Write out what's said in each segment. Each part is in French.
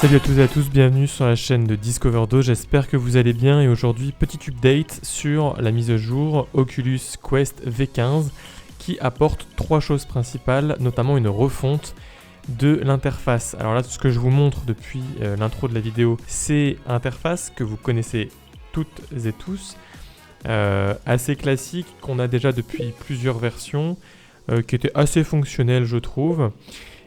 Salut à toutes et à tous, bienvenue sur la chaîne de Discoverdo, j'espère que vous allez bien et aujourd'hui petit update sur la mise à jour Oculus Quest V15 qui apporte trois choses principales, notamment une refonte de l'interface. Alors là, tout ce que je vous montre depuis l'intro de la vidéo, c'est l'interface que vous connaissez toutes et tous, assez classique, qu'on a déjà depuis plusieurs versions, qui était assez fonctionnelle je trouve.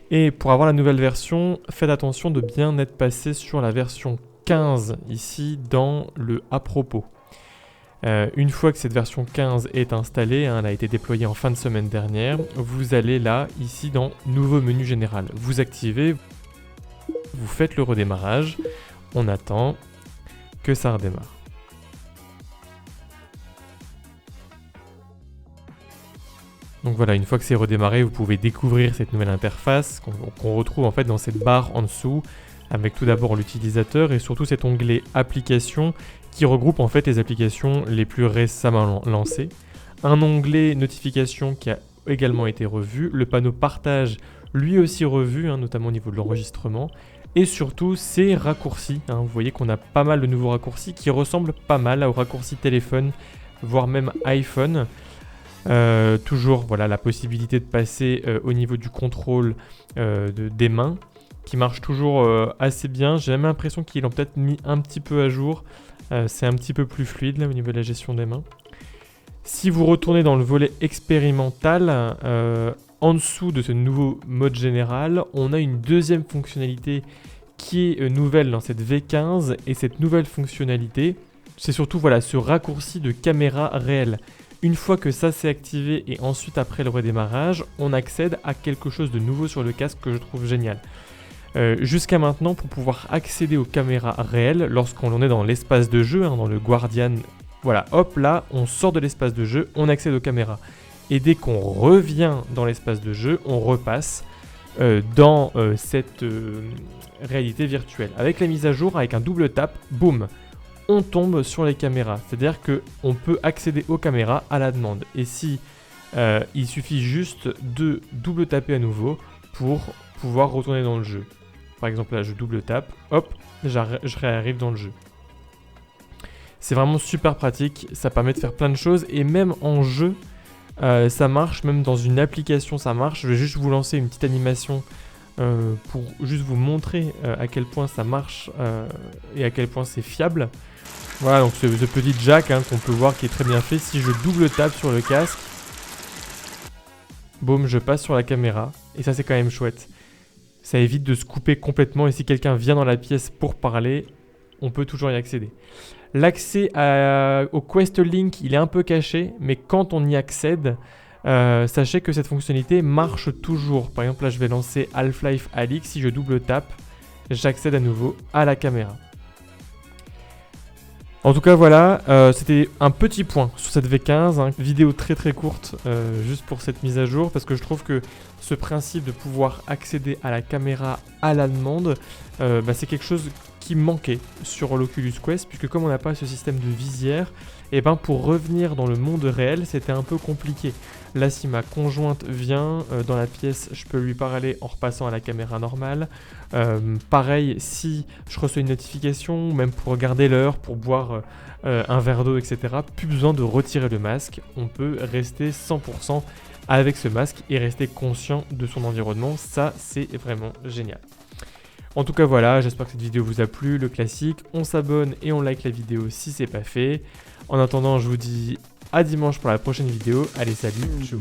Et pour avoir la nouvelle version, faites attention de bien être passé sur la version 15 ici dans le à propos. Une fois que cette version 15 est installée, elle a été déployée en fin de semaine dernière, vous allez là, ici dans nouveau menu général. Vous activez, vous faites le redémarrage, on attend que ça redémarre. Donc voilà, une fois que c'est redémarré, vous pouvez découvrir cette nouvelle interface qu'on retrouve en fait dans cette barre en dessous, avec tout d'abord l'utilisateur et surtout cet onglet applications qui regroupe en fait les applications les plus récemment lancées. Un onglet notification qui a également été revu, le panneau partage lui aussi revu, notamment au niveau de l'enregistrement, et surtout ces raccourcis. Vous voyez qu'on a pas mal de nouveaux raccourcis qui ressemblent pas mal aux raccourcis téléphone, voire même iPhone. Toujours voilà, la possibilité de passer au niveau du contrôle des mains qui marche toujours assez bien. J'ai même l'impression qu'ils l'ont peut-être mis un petit peu à jour. C'est un petit peu plus fluide là, au niveau de la gestion des mains. Si vous retournez dans le volet expérimental, en dessous de ce nouveau mode général, on a une deuxième fonctionnalité qui est nouvelle dans cette V15 et cette nouvelle fonctionnalité, c'est surtout voilà, ce raccourci de caméra réelle. Une fois que ça s'est activé et ensuite après le redémarrage, on accède à quelque chose de nouveau sur le casque que je trouve génial. Jusqu'à maintenant, pour pouvoir accéder aux caméras réelles, lorsqu'on en est dans l'espace de jeu, dans le Guardian, voilà, hop là, on sort de l'espace de jeu, on accède aux caméras. Et dès qu'on revient dans l'espace de jeu, on repasse dans cette réalité virtuelle. Avec la mise à jour, avec un double tap, boum, on tombe sur les caméras, c'est-à-dire qu'on peut accéder aux caméras à la demande. Et si il suffit juste de double taper à nouveau pour pouvoir retourner dans le jeu. Par exemple là je double tape, hop, je réarrive dans le jeu. C'est vraiment super pratique, ça permet de faire plein de choses et même en jeu ça marche, même dans une application ça marche. Je vais juste vous lancer une petite animation pour juste vous montrer à quel point ça marche et à quel point c'est fiable. Voilà, donc ce petit jack qu'on peut voir qui est très bien fait. Si je double tape sur le casque, boum, je passe sur la caméra. Et ça, c'est quand même chouette. Ça évite de se couper complètement. Et si quelqu'un vient dans la pièce pour parler, on peut toujours y accéder. L'accès au Quest Link, il est un peu caché. Mais quand on y accède, sachez que cette fonctionnalité marche toujours. Par exemple, là, je vais lancer Half-Life Alyx. Si je double tape, j'accède à nouveau à la caméra. En tout cas voilà, c'était un petit point sur cette V15, vidéo très très courte juste pour cette mise à jour parce que je trouve que ce principe de pouvoir accéder à la caméra à la demande, c'est quelque chose qui manquait sur l'Oculus Quest puisque comme on n'a pas ce système de visière, et pour revenir dans le monde réel c'était un peu compliqué. Là si ma conjointe vient dans la pièce, je peux lui parler en repassant à la caméra normale. Pareil si je reçois une notification, même pour regarder l'heure, pour boire un verre d'eau, etc. Plus besoin de retirer le masque, on peut rester 100% avec ce masque et rester conscient de son environnement, ça c'est vraiment génial. En tout cas voilà, j'espère que cette vidéo vous a plu, le classique, on s'abonne et on like la vidéo si c'est pas fait. En attendant, je vous dis à dimanche pour la prochaine vidéo, allez salut, ciao.